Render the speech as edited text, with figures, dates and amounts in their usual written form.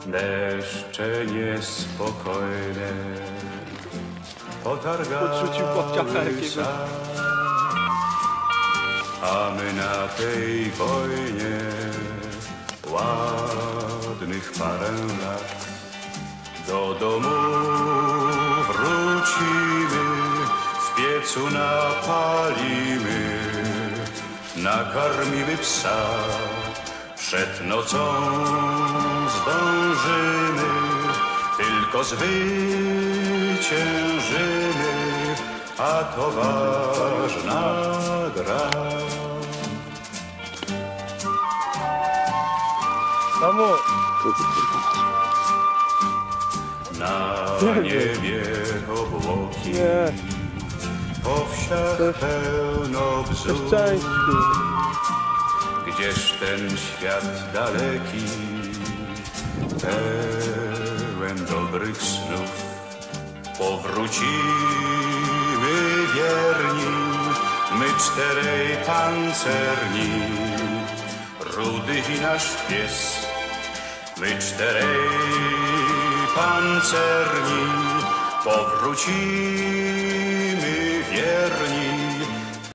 Deszcze niespokojne Podrzucił chłopciaka potargały jakiegoś. sad, a my na tej wojnie ładnych parę lat. Do domu wrócimy, w piecu napalimy, nakarmimy psa. Przed nocą zdążymy, tylko zwyciężymy, a to ważna gra. Mamo! Na niebie obłoki, Nie, po wsiach pełno bzów. szczęściu. Gdzież ten świat daleki, pełen dobrych snów. Powrócimy wierni, my czterej pancerni, Rudy i nasz pies. My czterej pancerni, powrócimy wierni.